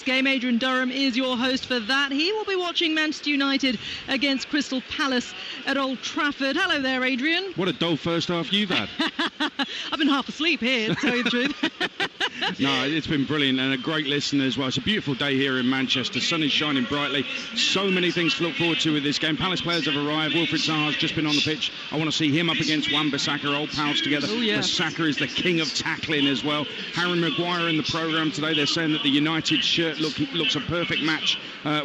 Game. Adrian Durham is your host for that. He will be watching Manchester United against Crystal Palace at Old Trafford. Hello there, Adrian. What a dull first half you've had. I've been half asleep here, to tell you the truth. No, it's been brilliant and a great listen as well. It's a beautiful day here in Manchester. Sun is shining brightly. So many things to look forward to with this game. Palace players have arrived. Wilfried Zaha's just been on the pitch. I want to see him up against Wan-Bissaka, old pals together. Oh, yeah. Bissaka is the king of tackling as well. Harry Maguire in the programme today. They're saying that the United shirt looks a perfect match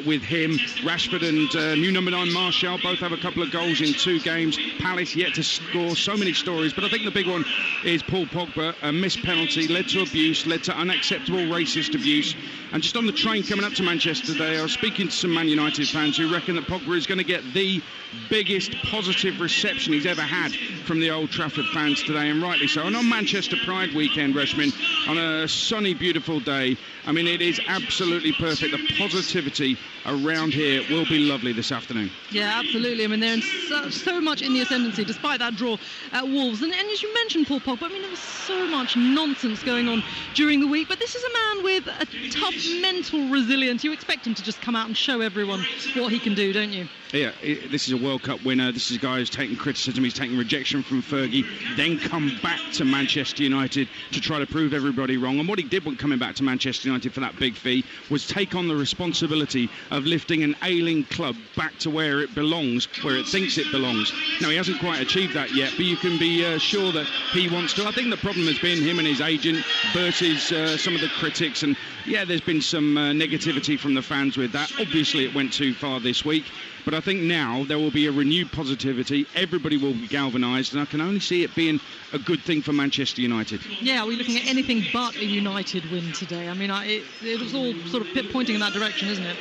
with him. Rashford and new number 9 Martial both have a couple of goals in 2 games. Palace yet to score. So many stories, but I think the big one is Paul Pogba. A missed penalty led to abuse, led to unacceptable racist abuse. And just on the train coming up to Manchester today, I was speaking to some Man United fans who reckon that Pogba is going to get the biggest positive reception he's ever had from the Old Trafford fans today, and rightly so. And on Manchester Pride weekend, Reshmin, on a sunny, beautiful day, I mean, it is absolutely perfect. The positivity around here will be lovely this afternoon. Yeah, absolutely. I mean, they're in so much in the ascendancy, despite that draw at Wolves. And as you mentioned, Paul Pogba, I mean, there was so much nonsense going on during the week. But this is a man with a tough mental resilience. You expect him to just come out and show everyone what he can do, don't you? Yeah, this is a World Cup winner. This is a guy who's taken criticism, he's taken rejection from Fergie, then come back to Manchester United to try to prove everybody wrong. And what he did when coming back to Manchester United for that big fee was take on the responsibility of lifting an ailing club back to where it belongs, where it thinks it belongs. Now, he hasn't quite achieved that yet, but you can be sure that he wants to. I think the problem has been him and his agent versus some of the critics. And yeah, there's been some negativity from the fans with that. Obviously, it went too far this week. But I think now there will be a renewed positivity. Everybody will be galvanised, and I can only see it being a good thing for Manchester United. Yeah, we're looking at anything but a United win today. I mean, it was all sort of pointing in that direction, isn't it?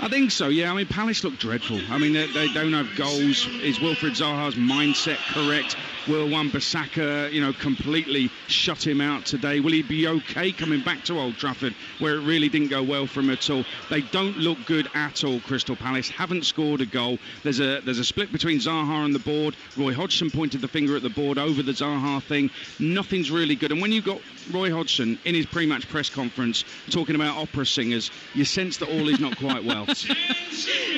I think so, yeah. I mean, Palace look dreadful. I mean, they don't have goals. Is Wilfried Zaha's mindset correct? Will Wan-Bissaka, completely shut him out today? Will he be okay coming back to Old Trafford, where it really didn't go well for him at all? They don't look good at all, Crystal Palace. Haven't scored a goal. There's a split between Zaha and the board. Roy Hodgson pointed the finger at the board over the Zaha thing. Nothing's really good. And when you've got Roy Hodgson in his pre-match press conference talking about opera singers, you sense that all is not quite well.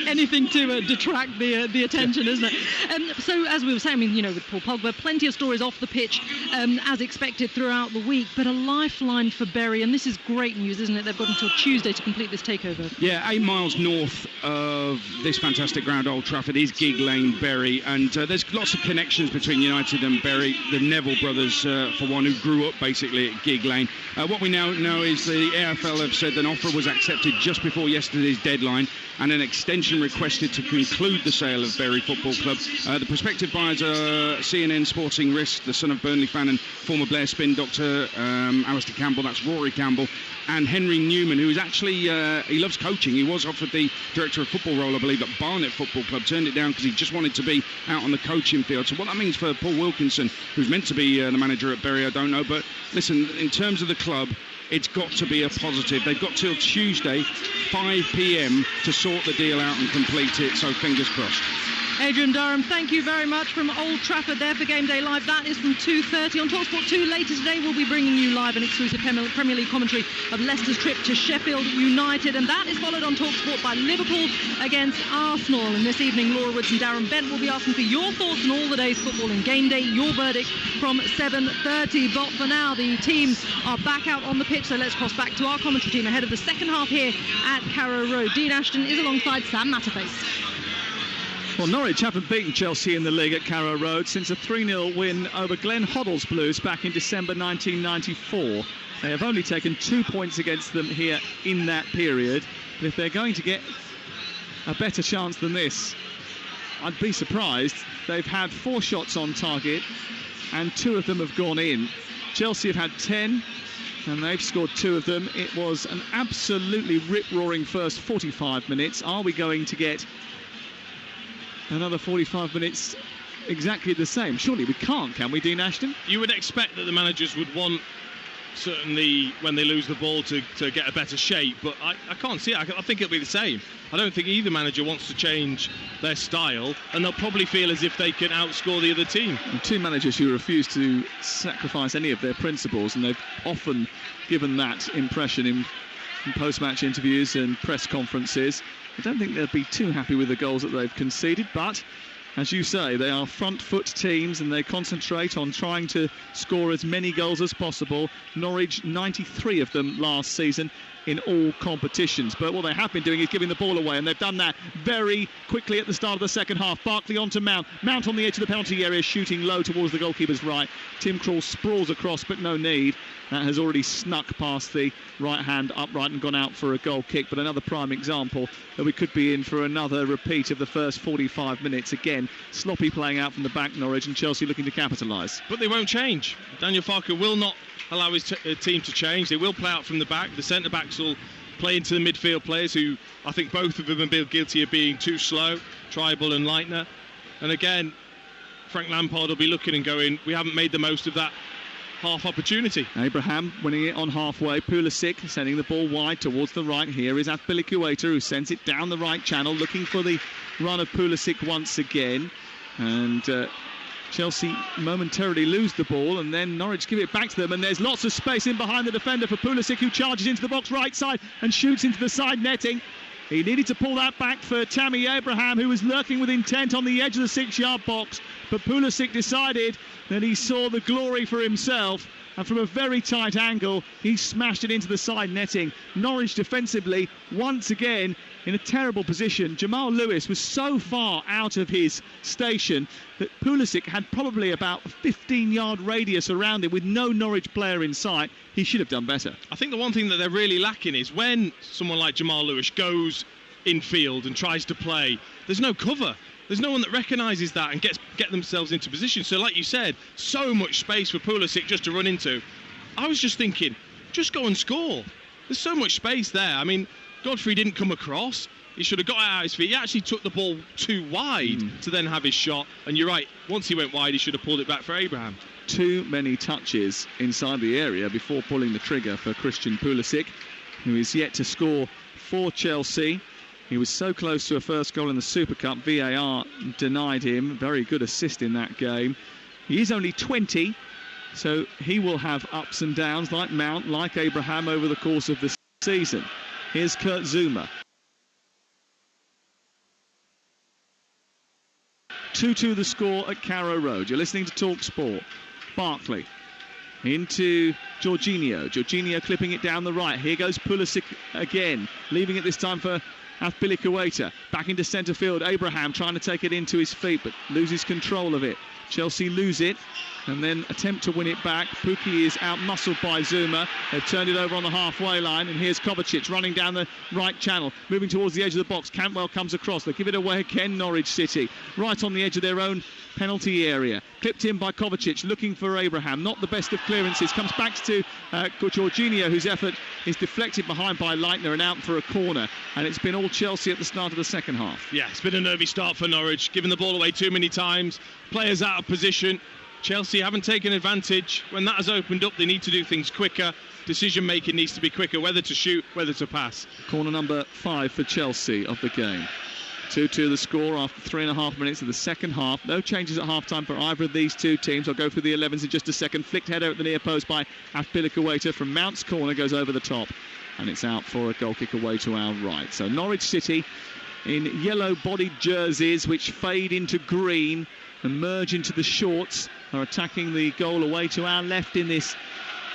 Anything to detract the attention, isn't it? So, as we were saying, I mean, with Paul Pogba, plenty of stories off the pitch, as expected throughout the week, but a lifeline for Bury, and this is great news, isn't it? They've got until Tuesday to complete this takeover. Yeah, 8 miles north of this fantastic ground, Old Trafford, is Gig Lane, Bury, and there's lots of connections between United and Bury. The Neville brothers, for one, who grew up basically at Gig Lane. What we now know is the AFL have said an offer was accepted just before yesterday's deadline, and an extension requested to conclude the sale of Bury Football Club. The prospective buyers are CNN Sporting Risk, the son of Burnley fan and former Blair spin doctor Alistair Campbell, that's Rory Campbell, and Henry Newman, who is actually, he loves coaching. He was offered the director of football role, I believe, at Barnet Football Club, turned it down because he just wanted to be out on the coaching field. So what that means for Paul Wilkinson, who's meant to be the manager at Bury, I don't know. But listen, in terms of the club, it's got to be a positive. They've got till Tuesday, 5 p.m, to sort the deal out and complete it, so fingers crossed. Adrian Durham, thank you very much from Old Trafford there for Game Day Live. That is from 2:30 on TalkSport 2. Later today, we'll be bringing you live an exclusive Premier League commentary of Leicester's trip to Sheffield United, and that is followed on TalkSport by Liverpool against Arsenal. And this evening, Laura Woods and Darren Bent will be asking for your thoughts on all the day's football in Game Day, your verdict from 7:30. But for now, the teams are back out on the pitch, so let's cross back to our commentary team ahead of the second half here at Carrow Road. Dean Ashton is alongside Sam Matterface. Well, Norwich haven't beaten Chelsea in the league at Carrow Road since a 3-0 win over Glenn Hoddle's Blues back in December 1994. They have only taken 2 points against them here in that period. But if they're going to get a better chance than this, I'd be surprised. They've had 4 shots on target and 2 of them have gone in. Chelsea have had 10 and they've scored 2 of them. It was an absolutely rip-roaring first 45 minutes. Are we going to get another 45 minutes exactly the same? Surely we can't, can we, Dean Ashton? You would expect that the managers would want, certainly when they lose the ball, to get a better shape, but I can't see it. I think it'll be the same. I don't think either manager wants to change their style, and they'll probably feel as if they can outscore the other team. And 2 managers who refuse to sacrifice any of their principles, and they've often given that impression in in post-match interviews and press conferences. I don't think they'll be too happy with the goals that they've conceded, but as you say, they are front-foot teams and they concentrate on trying to score as many goals as possible. Norwich, 93 of them last season in all competitions. But what they have been doing is giving the ball away, and they've done that very quickly at the start of the second half. Barkley onto Mount. Mount on the edge of the penalty area, shooting low towards the goalkeeper's right. Tim Krul sprawls across, but no need. That has already snuck past the right-hand upright and gone out for a goal kick. But another prime example that we could be in for another repeat of the first 45 minutes. Again, sloppy playing out from the back, Norwich, and Chelsea looking to capitalise. But they won't change. Daniel Farke will not allow his team to change. They will play out from the back. The centre-backs will play into the midfield players, who I think both of them have been guilty of being too slow, Tribal and Leitner. And again, Frank Lampard will be looking and going, we haven't made the most of that half opportunity. Abraham winning it on halfway. Pulisic sending the ball wide towards the right. Here is Azpilicueta, who sends it down the right channel, looking for the run of Pulisic once again. And Chelsea momentarily lose the ball, and then Norwich give it back to them, and there's lots of space in behind the defender for Pulisic, who charges into the box right side and shoots into the side netting. He needed to pull that back for Tammy Abraham, who was lurking with intent on the edge of the 6-yard box, but Pulisic decided that he saw the glory for himself, and from a very tight angle he smashed it into the side netting. Norwich defensively once again in a terrible position. Jamal Lewis was so far out of his station that Pulisic had probably about a 15-yard radius around him with no Norwich player in sight. He should have done better. I think the one thing that they're really lacking is when someone like Jamal Lewis goes infield and tries to play, there's no cover. There's no one that recognises that and get themselves into position. So like you said, so much space for Pulisic just to run into. I was just thinking, just go and score. There's so much space there. I mean, Godfrey didn't come across. He should have got out of his feet. He actually took the ball too wide to then have his shot. And you're right, once he went wide, he should have pulled it back for Abraham. Too many touches inside the area before pulling the trigger for Christian Pulisic, who is yet to score for Chelsea. He was so close to a first goal in the Super Cup. VAR denied him. Very good assist in that game. He is only 20, so he will have ups and downs like Mount, like Abraham over the course of the season. Here's Kurt Zouma. 2-2 the score at Carrow Road. You're listening to Talk Sport. Barkley into Jorginho. Jorginho clipping it down the right. Here goes Pulisic again, leaving it this time for Azpilicueta. Back into centre field. Abraham trying to take it into his feet, but loses control of it. Chelsea lose it and then attempt to win it back. Pukki is out-muscled by Zouma. They've turned it over on the halfway line, and here's Kovacic running down the right channel, moving towards the edge of the box. Cantwell comes across. They give it away again, Norwich City, right on the edge of their own penalty area. Clipped in by Kovacic, looking for Abraham. Not the best of clearances. Comes back to Jorginho, whose effort is deflected behind by Leitner and out for a corner. And it's been all Chelsea at the start of the second half. Yeah, it's been a nervy start for Norwich, giving the ball away too many times. Players out of position. Chelsea haven't taken advantage. When that has opened up, they need to do things quicker. Decision making needs to be quicker, whether to shoot, whether to pass. Corner number 5 for Chelsea of the game. 2-2 the score after 3.5 minutes of the second half. No changes at half-time for either of these two teams. I'll go through the 11s in just a second. Flicked header at the near post by Azpilicueta from Mount's corner, goes over the top, and it's out for a goal kick away to our right. So Norwich City in yellow-bodied jerseys which fade into green and merge into the shorts are attacking the goal away to our left in this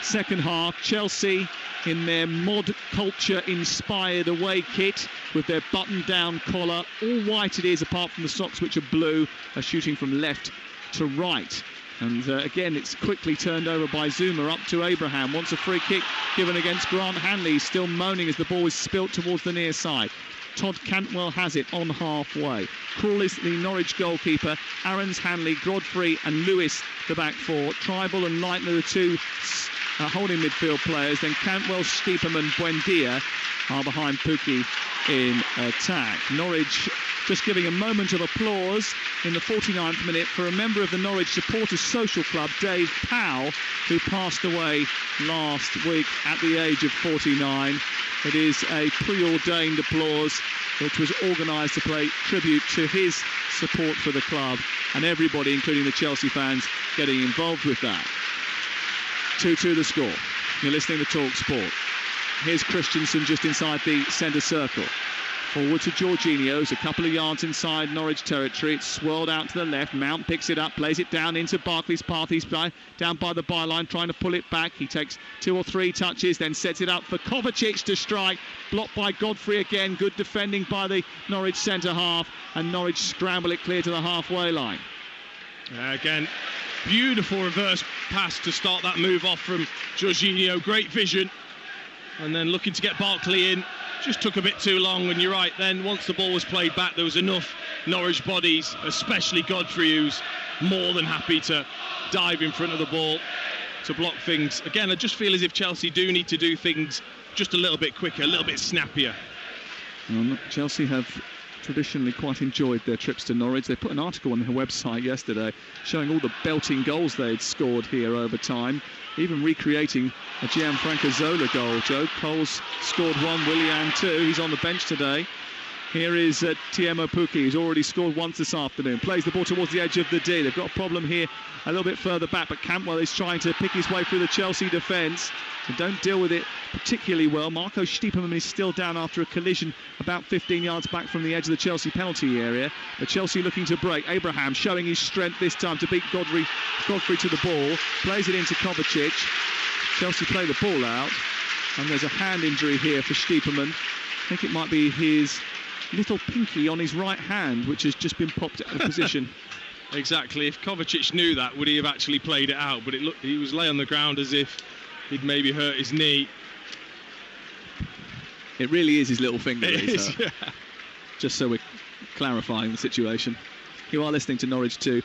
second half. Chelsea in their mod culture inspired away kit with their button down collar, all white it is apart from the socks which are blue, are shooting from left to right. And again, it's quickly turned over by Zouma up to Abraham. Wants a free kick given against Grant Hanley. He's still moaning as the ball is spilt towards the near side. Todd Cantwell has it on halfway. Krul is the Norwich goalkeeper. Aarons, Hanley, Godfrey and Lewis the back four. Tribal and Leitner the two holding midfield players. Then Cantwell, Stiepermann, Buendia are behind Pukki in attack. Norwich just giving a moment of applause in the 49th minute for a member of the Norwich Supporters Social Club, Dave Powell, who passed away last week at the age of 49. It is a preordained applause which was organised to pay tribute to his support for the club, and everybody, including the Chelsea fans, getting involved with that. 2-2 the score. You're listening to Talk Sport. Here's Christensen just inside the centre circle. Forward to Jorginho, a couple of yards inside Norwich territory. It's swirled out to the left. Mount picks it up, plays it down into Barkley's path. He's down by the byline, trying to pull it back. He takes 2 or 3 touches, then sets it up for Kovacic to strike. Blocked by Godfrey again. Good defending by the Norwich centre half. And Norwich scramble it clear to the halfway line. Again, beautiful reverse pass to start that move off from Jorginho. Great vision. And then looking to get Barkley in. Just took a bit too long, and you're right, then once the ball was played back, there was enough Norwich bodies, especially Godfrey, who's more than happy to dive in front of the ball to block things. Again, I just feel as if Chelsea do need to do things just a little bit quicker, a little bit snappier. Chelsea have traditionally quite enjoyed their trips to Norwich. They put an article on their website yesterday showing all the belting goals they'd scored here over time, even recreating a Gianfranco Zola goal. Joe Cole's scored 1, Willian 2. He's on the bench today. Here is Tiemo Pukki, who's already scored once this afternoon. Plays the ball towards the edge of the D. They've got a problem here a little bit further back, but Cantwell is trying to pick his way through the Chelsea defence. They don't deal with it particularly well. Marco Stiepermann is still down after a collision about 15 yards back from the edge of the Chelsea penalty area. But Chelsea looking to break. Abraham showing his strength this time to beat Godfrey to the ball. Plays it into Kovacic. Chelsea play the ball out. And there's a hand injury here for Stiepermann. I think it might be his little pinky on his right hand, which has just been popped out of position. Exactly. If Kovacic knew that, would he have actually played it out? But he was lay on the ground as if he'd maybe hurt his knee. It really is his little finger. It is, yeah. Just so we're clarifying the situation. You are listening to Norwich 2,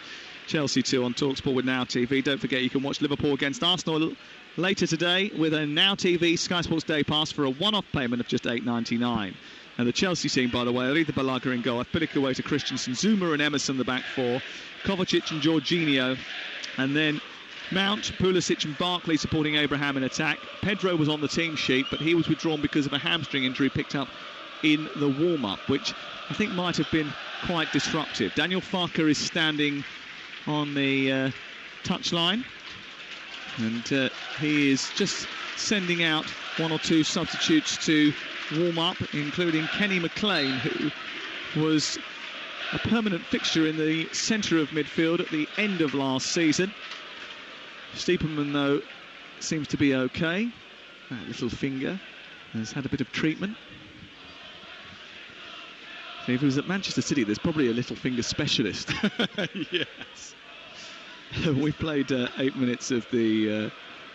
Chelsea 2 on TalkSport with Now TV. Don't forget you can watch Liverpool against Arsenal later today with a Now TV Sky Sports Day Pass for a one-off payment of just $8.99. And the Chelsea team, by the way, Arida Balaga in goal, Piliqueta, Christensen, Zuma and Emerson the back four, Kovacic and Jorginho, and then Mount, Pulisic and Barkley supporting Abraham in attack. Pedro was on the team sheet, but he was withdrawn because of a hamstring injury picked up in the warm-up, which I think might have been quite disruptive. Daniel Farke is standing on the touchline, and he is just sending out 1 or 2 substitutes to warm up, including Kenny McLean, who was a permanent fixture in the centre of midfield at the end of last season. Stiepermann, though, seems to be okay. That little finger has had a bit of treatment. So if he was at Manchester City, there's probably a little finger specialist. Yes. We played 8 minutes of the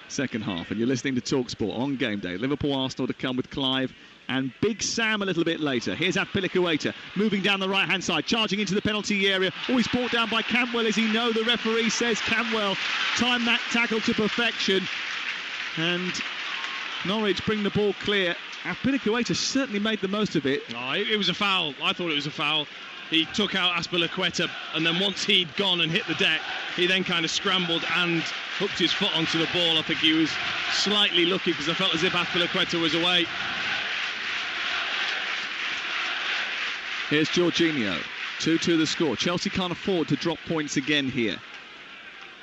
second half, and you're listening to TalkSport on game day. Liverpool-Arsenal to come with Clive and Big Sam a little bit later. Here's Piliqueta moving down the right-hand side, charging into the penalty area. Oh, he's brought down by Cantwell. As he know, the referee says Cantwell timed that tackle to perfection. And Norwich bring the ball clear. Piliqueta certainly made the most of it. Oh, it was a foul. I thought it was a foul. He took out Azpilicueta, and then once he'd gone and hit the deck, he then kind of scrambled and hooked his foot onto the ball. I think he was slightly lucky because I felt as if Azpilicueta was away. Here's Jorginho, 2-2 the score. Chelsea can't afford to drop points again here.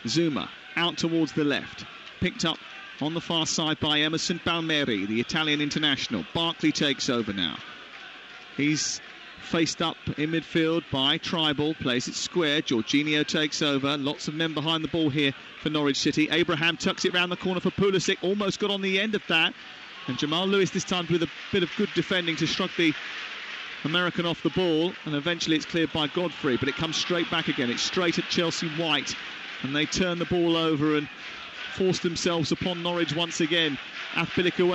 Zuma out towards the left, picked up on the far side by Emerson Palmieri, the Italian international. Barkley takes over now. He's faced up in midfield by Tribal, plays it square. Jorginho takes over. Lots of men behind the ball here for Norwich City. Abraham tucks it round the corner for Pulisic, almost got on the end of that. And Jamal Lewis this time with a bit of good defending to shrug the American off the ball, and eventually it's cleared by Godfrey, but it comes straight back again. It's straight at Chelsea White, and they turn the ball over and force themselves upon Norwich once again. Azpilicueta